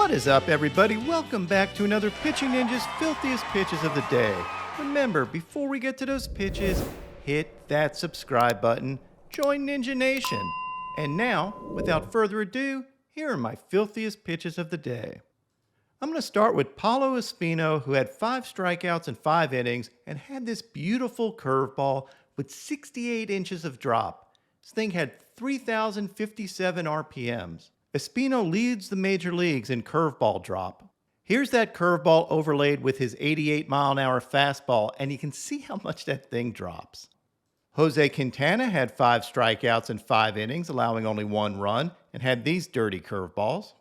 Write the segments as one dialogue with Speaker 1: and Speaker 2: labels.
Speaker 1: What is up, everybody? Welcome back to another Pitching Ninja's Filthiest Pitches of the Day. Remember, before we get to those pitches, hit that subscribe button, join Ninja Nation. And now, without further ado, here are my filthiest pitches of the day. I'm going to start with Paulo Espino, who had 5 strikeouts in 5 innings and had this beautiful curveball with 68 inches of drop. This thing had 3,057 RPMs. Espino leads the major leagues in curveball drop. Here's that curveball overlaid with his 88-mile-an-hour fastball, and you can see how much that thing drops. Jose Quintana had 5 strikeouts in 5 innings, allowing only 1 run, and had these dirty curveballs.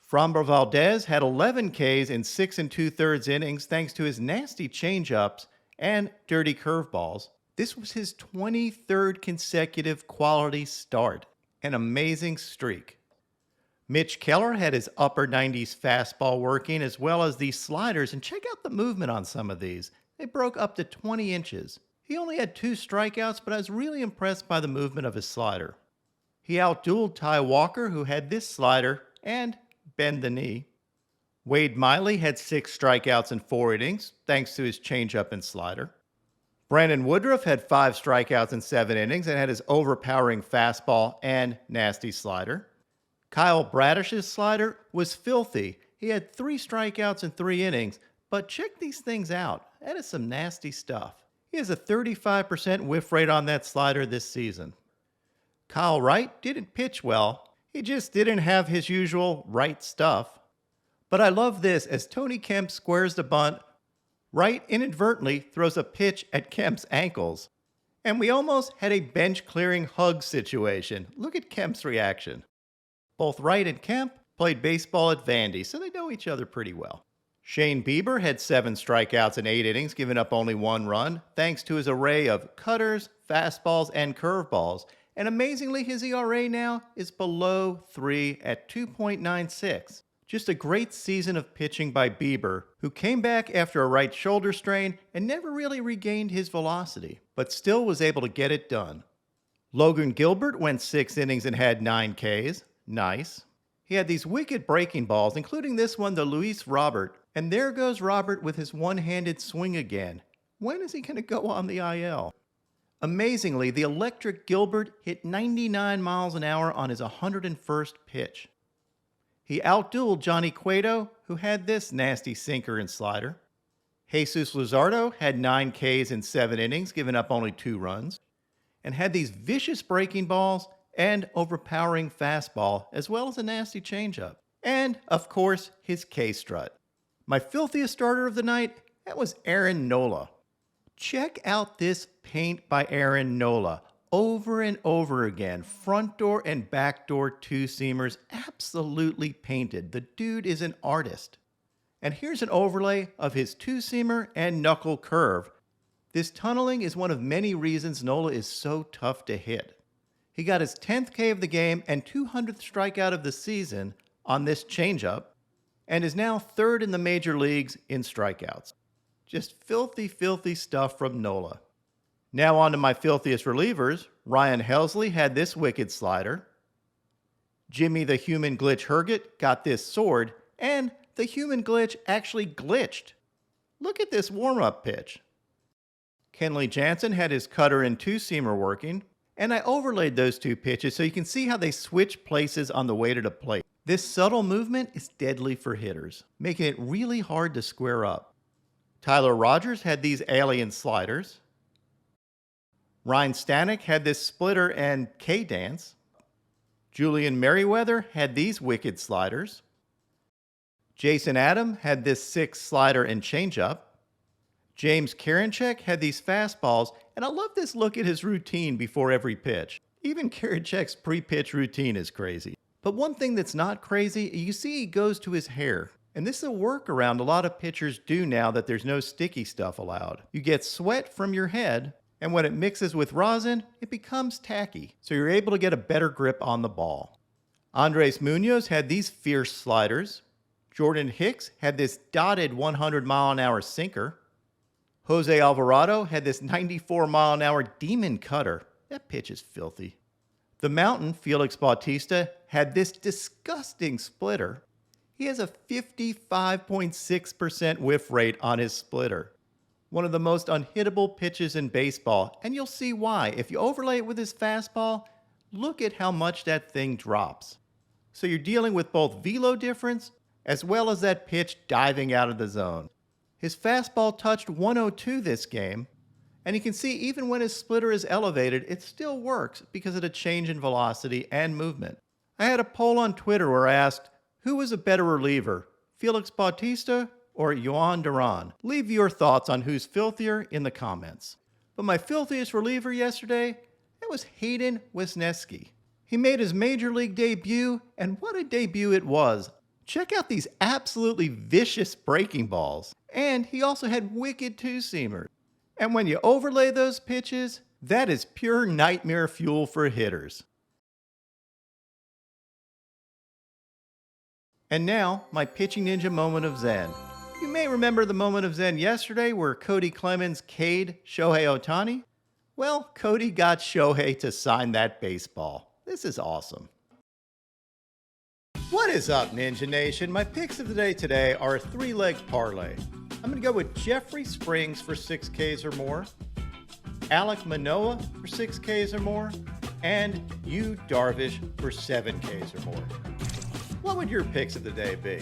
Speaker 1: Framber Valdez had 11 Ks in 6 2/3 innings thanks to his nasty changeups and dirty curveballs. This was his 23rd consecutive quality start. An amazing streak. Mitch Keller had his upper 90s fastball working as well as these sliders, and check out the movement on some of these. They broke up to 20 inches. He only had 2 strikeouts, but I was really impressed by the movement of his slider. He outdueled Ty Walker, who had this slider and bend the knee. Wade Miley had 6 strikeouts in 4 innings, thanks to his changeup and slider. Brandon Woodruff had 5 strikeouts in 7 innings and had his overpowering fastball and nasty slider. Kyle Bradish's slider was filthy. He had 3 strikeouts in 3 innings, but check these things out. That is some nasty stuff. He has a 35% whiff rate on that slider this season. Kyle Wright didn't pitch well. He just didn't have his usual right stuff. But I love this. As Tony Kemp squares the bunt, Wright inadvertently throws a pitch at Kemp's ankles. And we almost had a bench-clearing hug situation. Look at Kemp's reaction. Both Wright and Kemp played baseball at Vandy, so they know each other pretty well. Shane Bieber had 7 strikeouts in 8 innings, giving up only 1 run, thanks to his array of cutters, fastballs, and curveballs. And amazingly, his ERA now is below 3 at 2.96. Just a great season of pitching by Bieber, who came back after a right shoulder strain and never really regained his velocity, but still was able to get it done. Logan Gilbert went 6 innings and had 9 Ks. Nice. He had these wicked breaking balls, including this one to Luis Robert, and there goes Robert with his one-handed swing again. When is he going to go on the IL? Amazingly, the electric Gilbert hit 99 miles an hour on his 101st pitch. He outdueled Johnny Cueto, who had this nasty sinker and slider. Jesus Luzardo had 9 Ks in 7 innings, giving up only 2 runs, and had these vicious breaking balls and overpowering fastball, as well as a nasty changeup. And, of course, his K-strut. My filthiest starter of the night, that was Aaron Nola. Check out this paint by Aaron Nola. Over and over again, front door and back door 2-seamers absolutely painted. The dude is an artist. And here's an overlay of his 2-seamer and knuckle curve. This tunneling is one of many reasons Nola is so tough to hit. He got his 10th K of the game and 200th strikeout of the season on this changeup, and is now 3rd in the major leagues in strikeouts. Just filthy, filthy stuff from Nola. Now on to my filthiest relievers. Ryan Halsey had this wicked slider. Jimmy the Human Glitch Herget got this sword, and the Human Glitch actually glitched. Look at this warm-up pitch. Kenley Jansen had his cutter and 2-seamer working, and I overlaid those 2 pitches so you can see how they switch places on the way to the plate. This subtle movement is deadly for hitters, making it really hard to square up. Tyler Rogers had these alien sliders. Ryan Stanek had this splitter and K-dance. Julian Merriweather had these wicked sliders. Jason Adam had this 6 slider and changeup. James Karinchak had these fastballs, and I love this look at his routine before every pitch. Even Karinchak's pre-pitch routine is crazy. But one thing that's not crazy, you see he goes to his hair. And this is a workaround a lot of pitchers do now that there's no sticky stuff allowed. You get sweat from your head, and when it mixes with rosin, it becomes tacky. So you're able to get a better grip on the ball. Andres Munoz had these fierce sliders. Jordan Hicks had this dotted 100-mile-an-hour sinker. Jose Alvarado had this 94-mile-an-hour demon cutter. That pitch is filthy. The Mountain, Felix Bautista, had this disgusting splitter. He has a 55.6% whiff rate on his splitter. One of the most unhittable pitches in baseball, and you'll see why. If you overlay it with his fastball, look at how much that thing drops. So you're dealing with both velo difference as well as that pitch diving out of the zone. His fastball touched 102 this game, and you can see even when his splitter is elevated, it still works because of the change in velocity and movement. I had a poll on Twitter where I asked, who was a better reliever, Felix Bautista or Yohan Duran? Leave your thoughts on who's filthier in the comments. But my filthiest reliever yesterday, it was Hayden Wesneski. He made his major league debut, and what a debut it was. Check out these absolutely vicious breaking balls. And he also had wicked two-seamers. And when you overlay those pitches, that is pure nightmare fuel for hitters. And now, my pitching ninja moment of zen. You may remember the moment of zen yesterday where Kody Clemens K'd Shohei Ohtani. Well, Kody got Shohei to sign that baseball. This is awesome. What is up, Ninja Nation? My picks of the day today are a three-leg parlay. I'm going to go with Jeffrey Springs for 6 Ks or more, Alek Manoah for 6 Ks or more, and Yu Darvish for 7 Ks or more. What would your picks of the day be?